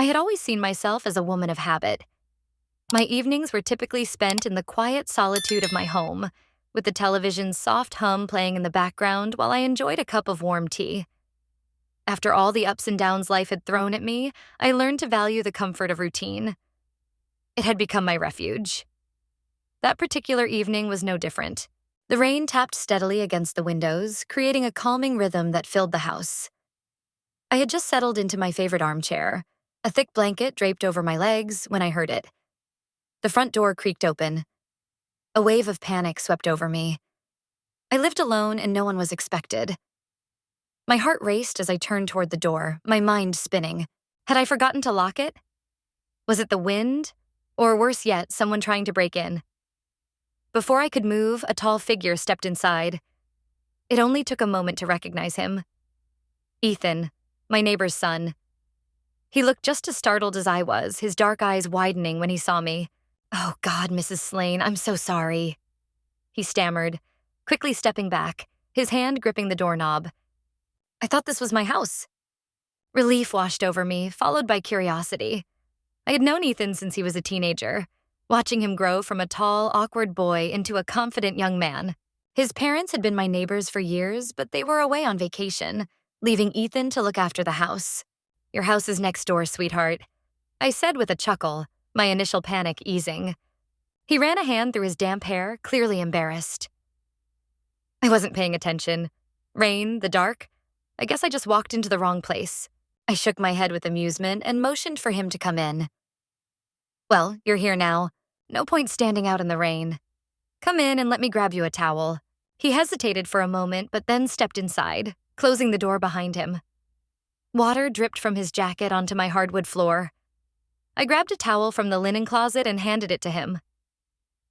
I had always seen myself as a woman of habit. My evenings were typically spent in the quiet solitude of my home, with the television's soft hum playing in the background while I enjoyed a cup of warm tea. After all the ups and downs life had thrown at me, I learned to value the comfort of routine. It had become my refuge. That particular evening was no different. The rain tapped steadily against the windows, creating a calming rhythm that filled the house. I had just settled into my favorite armchair, a thick blanket draped over my legs, when I heard it. The front door creaked open. A wave of panic swept over me. I lived alone and no one was expected. My heart raced as I turned toward the door, my mind spinning. Had I forgotten to lock it? Was it the wind? Or worse yet, someone trying to break in? Before I could move, a tall figure stepped inside. It only took a moment to recognize him. Ethan, my neighbor's son. He looked just as startled as I was, his dark eyes widening when he saw me. "Oh God, Mrs. Slane, I'm so sorry," he stammered, quickly stepping back, his hand gripping the doorknob. "I thought this was my house." Relief washed over me, followed by curiosity. I had known Ethan since he was a teenager, watching him grow from a tall, awkward boy into a confident young man. His parents had been my neighbors for years, but they were away on vacation, leaving Ethan to look after the house. "Your house is next door, sweetheart," I said with a chuckle, my initial panic easing. He ran a hand through his damp hair, clearly embarrassed. I wasn't paying attention. Rain, the dark. I guess I just walked into the wrong place. I shook my head with amusement and motioned for him to come in. "Well, you're here now. No point standing out in the rain. Come in and let me grab you a towel." He hesitated for a moment, but then stepped inside, closing the door behind him. Water dripped from his jacket onto my hardwood floor. I grabbed a towel from the linen closet and handed it to him.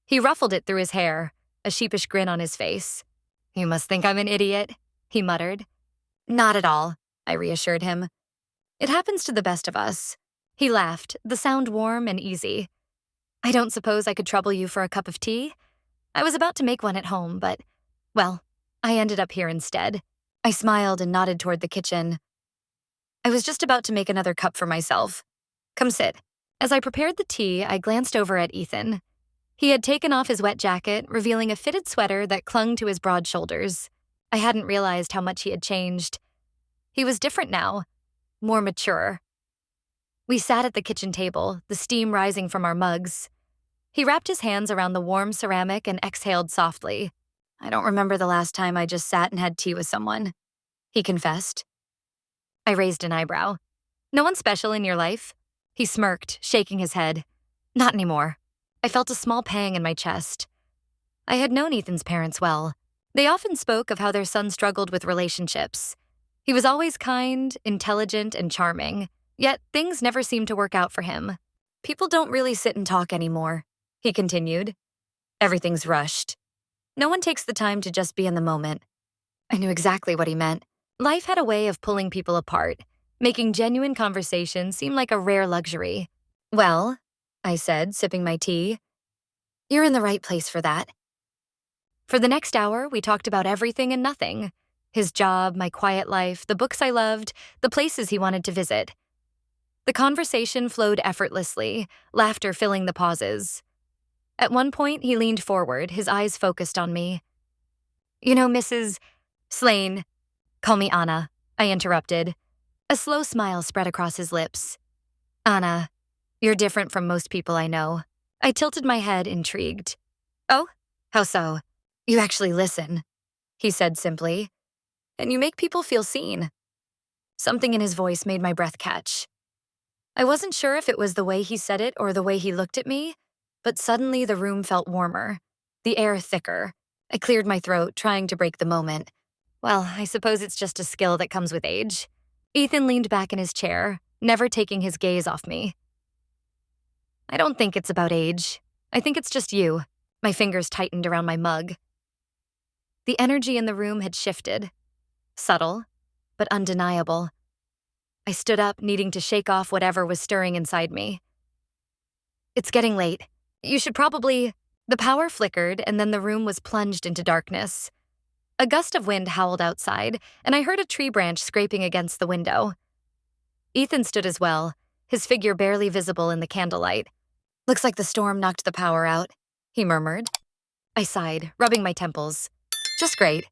He ruffled it through his hair, a sheepish grin on his face. "You must think I'm an idiot," he muttered. "Not at all," I reassured him. "It happens to the best of us." He laughed, the sound warm and easy. "I don't suppose I could trouble you for a cup of tea? I was about to make one at home, but, well, I ended up here instead." I smiled and nodded toward the kitchen. "I was just about to make another cup for myself. Come sit." As I prepared the tea, I glanced over at Ethan. He had taken off his wet jacket, revealing a fitted sweater that clung to his broad shoulders. I hadn't realized how much he had changed. He was different now, more mature. We sat at the kitchen table, the steam rising from our mugs. He wrapped his hands around the warm ceramic and exhaled softly. "I don't remember the last time I just sat and had tea with someone," he confessed. I raised an eyebrow. "No one special in your life?" He smirked, shaking his head. "Not anymore." I felt a small pang in my chest. I had known Ethan's parents well. They often spoke of how their son struggled with relationships. He was always kind, intelligent, and charming, yet things never seemed to work out for him. "People don't really sit and talk anymore," he continued. "Everything's rushed. No one takes the time to just be in the moment." I knew exactly what he meant. Life had a way of pulling people apart, making genuine conversation seem like a rare luxury. "Well," I said, sipping my tea, "you're in the right place for that." For the next hour, we talked about everything and nothing. His job, my quiet life, the books I loved, the places he wanted to visit. The conversation flowed effortlessly, laughter filling the pauses. At one point, he leaned forward, his eyes focused on me. "You know, Mrs. Slane." "Call me Anna," I interrupted. A slow smile spread across his lips. "Anna, you're different from most people I know." I tilted my head, intrigued. "Oh? How so?" "You actually listen," he said simply. "And you make people feel seen." Something in his voice made my breath catch. I wasn't sure if it was the way he said it or the way he looked at me, but suddenly the room felt warmer, the air thicker. I cleared my throat, trying to break the moment. Well, I suppose it's just a skill that comes with age. Ethan leaned back in his chair, never taking his gaze off me. "I don't think it's about age. I think it's just you." My fingers tightened around my mug. The energy in the room had shifted. Subtle, but undeniable. I stood up, needing to shake off whatever was stirring inside me. "It's getting late. You should probably..." The power flickered, and then the room was plunged into darkness. A gust of wind howled outside, and I heard a tree branch scraping against the window. Ethan stood as well, his figure barely visible in the candlelight. "Looks like the storm knocked the power out," he murmured. I sighed, rubbing my temples. "Just great."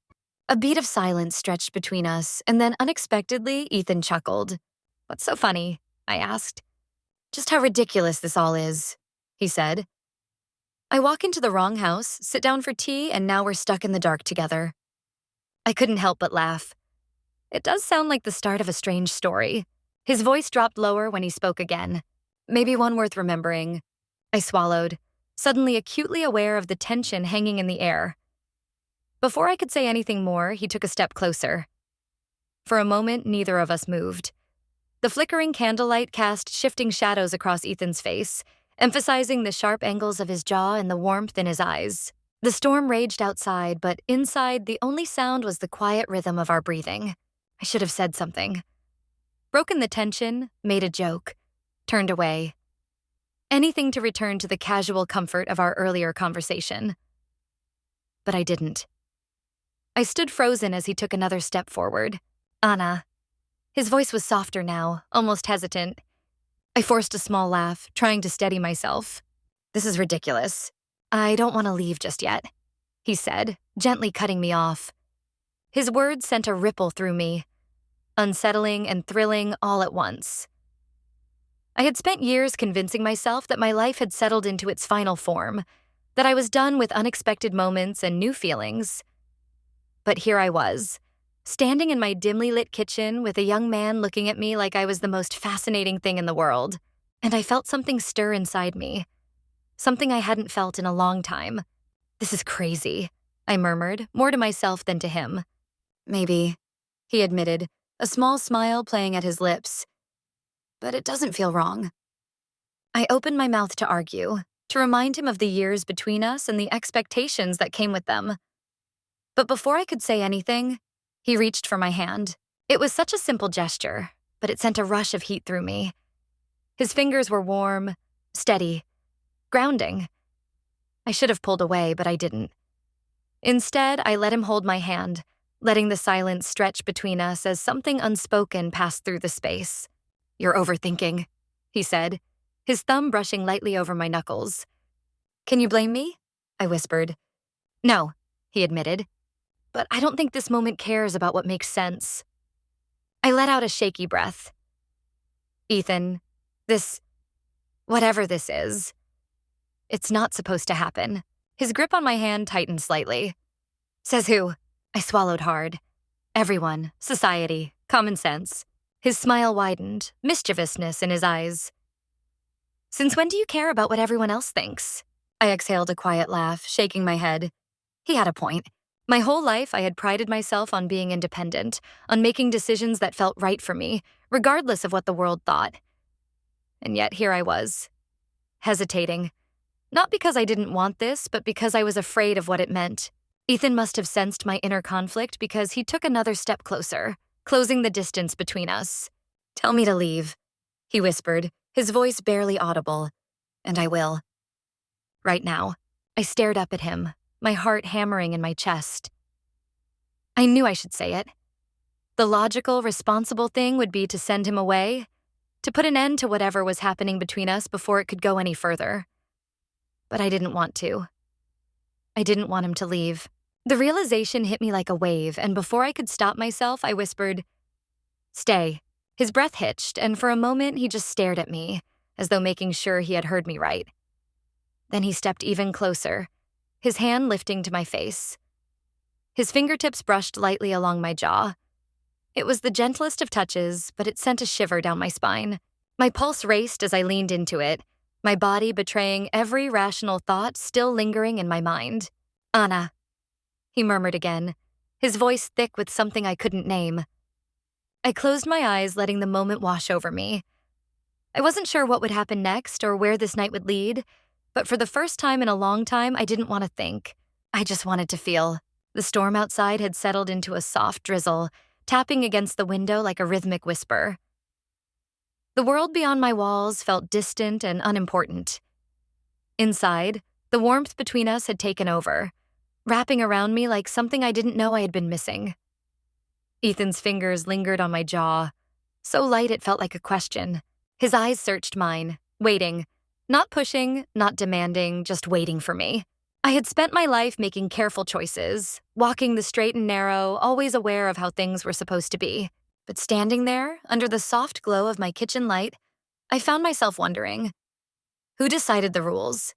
A beat of silence stretched between us, and then unexpectedly, Ethan chuckled. "What's so funny?" I asked. "Just how ridiculous this all is," he said. "I walk into the wrong house, sit down for tea, and now we're stuck in the dark together." I couldn't help but laugh. It does sound like the start of a strange story. His voice dropped lower when he spoke again. "Maybe one worth remembering." I swallowed, suddenly acutely aware of the tension hanging in the air. Before I could say anything more, he took a step closer. For a moment, neither of us moved. The flickering candlelight cast shifting shadows across Ethan's face, emphasizing the sharp angles of his jaw and the warmth in his eyes. The storm raged outside, but inside, the only sound was the quiet rhythm of our breathing. I should have said something. Broken the tension, made a joke, turned away. Anything to return to the casual comfort of our earlier conversation. But I didn't. I stood frozen as he took another step forward. "Anna." His voice was softer now, almost hesitant. I forced a small laugh, trying to steady myself. "This is ridiculous. I don't want to leave just yet," he said, gently cutting me off. His words sent a ripple through me, unsettling and thrilling all at once. I had spent years convincing myself that my life had settled into its final form, that I was done with unexpected moments and new feelings. But here I was, standing in my dimly lit kitchen with a young man looking at me like I was the most fascinating thing in the world, and I felt something stir inside me, something I hadn't felt in a long time. "This is crazy," I murmured, more to myself than to him. "Maybe," he admitted, a small smile playing at his lips. "But it doesn't feel wrong." I opened my mouth to argue, to remind him of the years between us and the expectations that came with them. But before I could say anything, he reached for my hand. It was such a simple gesture, but it sent a rush of heat through me. His fingers were warm, steady, grounding. I should have pulled away, but I didn't. Instead, I let him hold my hand, letting the silence stretch between us as something unspoken passed through the space. "You're overthinking," he said, his thumb brushing lightly over my knuckles. "Can you blame me?" I whispered. "No," he admitted. "But I don't think this moment cares about what makes sense." I let out a shaky breath. "Ethan, whatever this is, it's not supposed to happen." His grip on my hand tightened slightly. "Says who?" I swallowed hard. "Everyone, society, common sense." His smile widened, mischievousness in his eyes. "Since when do you care about what everyone else thinks?" I exhaled a quiet laugh, shaking my head. He had a point. My whole life, I had prided myself on being independent, on making decisions that felt right for me, regardless of what the world thought. And yet here I was, hesitating. Not because I didn't want this, but because I was afraid of what it meant. Ethan must have sensed my inner conflict because he took another step closer, closing the distance between us. "Tell me to leave," he whispered, his voice barely audible. "And I will." Right now. I stared up at him, my heart hammering in my chest. I knew I should say it. The logical, responsible thing would be to send him away, to put an end to whatever was happening between us before it could go any further. But I didn't want to. I didn't want him to leave. The realization hit me like a wave, and before I could stop myself, I whispered, "Stay." His breath hitched, and for a moment he just stared at me, as though making sure he had heard me right. Then he stepped even closer, his hand lifting to my face. His fingertips brushed lightly along my jaw. It was the gentlest of touches, but it sent a shiver down my spine. My pulse raced as I leaned into it, my body betraying every rational thought still lingering in my mind. "Anna," he murmured again, his voice thick with something I couldn't name. I closed my eyes, letting the moment wash over me. I wasn't sure what would happen next or where this night would lead, but for the first time in a long time, I didn't want to think. I just wanted to feel. The storm outside had settled into a soft drizzle, tapping against the window like a rhythmic whisper. The world beyond my walls felt distant and unimportant. Inside, the warmth between us had taken over, wrapping around me like something I didn't know I had been missing. Ethan's fingers lingered on my jaw, so light it felt like a question. His eyes searched mine, waiting. Not pushing, not demanding, just waiting for me. I had spent my life making careful choices, walking the straight and narrow, always aware of how things were supposed to be. But standing there, under the soft glow of my kitchen light, I found myself wondering, who decided the rules?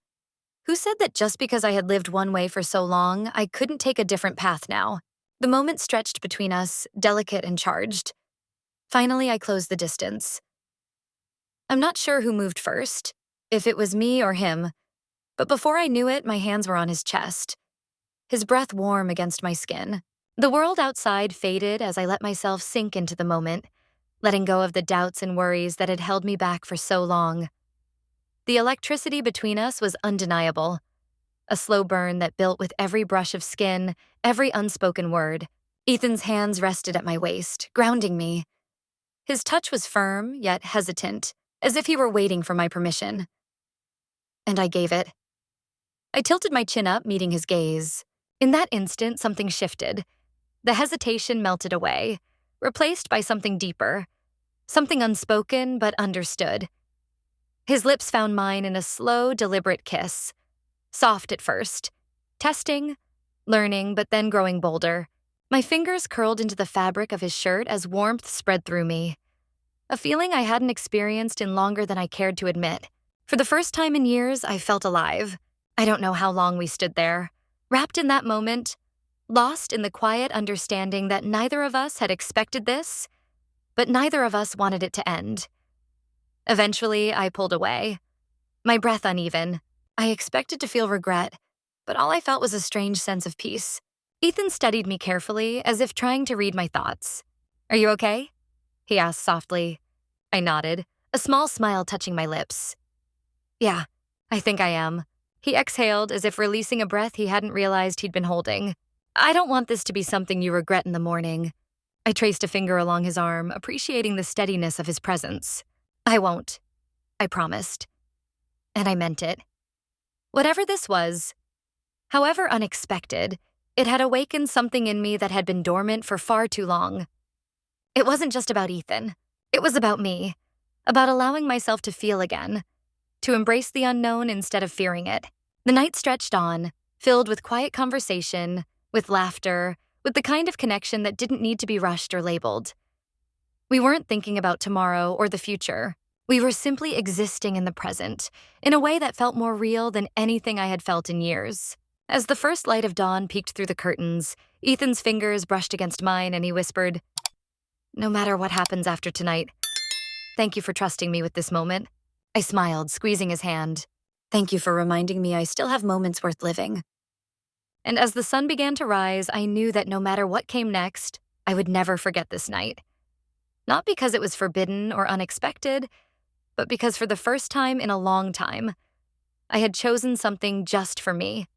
Who said that just because I had lived one way for so long, I couldn't take a different path now? The moment stretched between us, delicate and charged. Finally, I closed the distance. I'm not sure who moved first, if it was me or him, but before I knew it, my hands were on his chest, his breath warm against my skin. The world outside faded as I let myself sink into the moment, letting go of the doubts and worries that had held me back for so long. The electricity between us was undeniable, a slow burn that built with every brush of skin, every unspoken word. Ethan's hands rested at my waist, grounding me. His touch was firm, yet hesitant, as if he were waiting for my permission. And I gave it. I tilted my chin up, meeting his gaze. In that instant, something shifted. The hesitation melted away, replaced by something deeper, something unspoken but understood. His lips found mine in a slow, deliberate kiss. Soft at first, testing, learning, but then growing bolder. My fingers curled into the fabric of his shirt as warmth spread through me. A feeling I hadn't experienced in longer than I cared to admit. For the first time in years, I felt alive. I don't know how long we stood there, wrapped in that moment, lost in the quiet understanding that neither of us had expected this, but neither of us wanted it to end. Eventually, I pulled away, my breath uneven. I expected to feel regret, but all I felt was a strange sense of peace. Ethan studied me carefully, as if trying to read my thoughts. "Are you okay?" he asked softly. I nodded, a small smile touching my lips. "Yeah, I think I am." He exhaled, as if releasing a breath he hadn't realized he'd been holding. "I don't want this to be something you regret in the morning." I traced a finger along his arm, appreciating the steadiness of his presence. "I won't," I promised. And I meant it. Whatever this was, however unexpected, it had awakened something in me that had been dormant for far too long. It wasn't just about Ethan. It was about me, about allowing myself to feel again, to embrace the unknown instead of fearing it. The night stretched on, filled with quiet conversation, with laughter, with the kind of connection that didn't need to be rushed or labeled. We weren't thinking about tomorrow or the future. We were simply existing in the present, in a way that felt more real than anything I had felt in years. As the first light of dawn peeked through the curtains, Ethan's fingers brushed against mine and he whispered, "No matter what happens after tonight, thank you for trusting me with this moment." I smiled, squeezing his hand. "Thank you for reminding me I still have moments worth living." And as the sun began to rise, I knew that no matter what came next, I would never forget this night. Not because it was forbidden or unexpected, but because for the first time in a long time, I had chosen something just for me.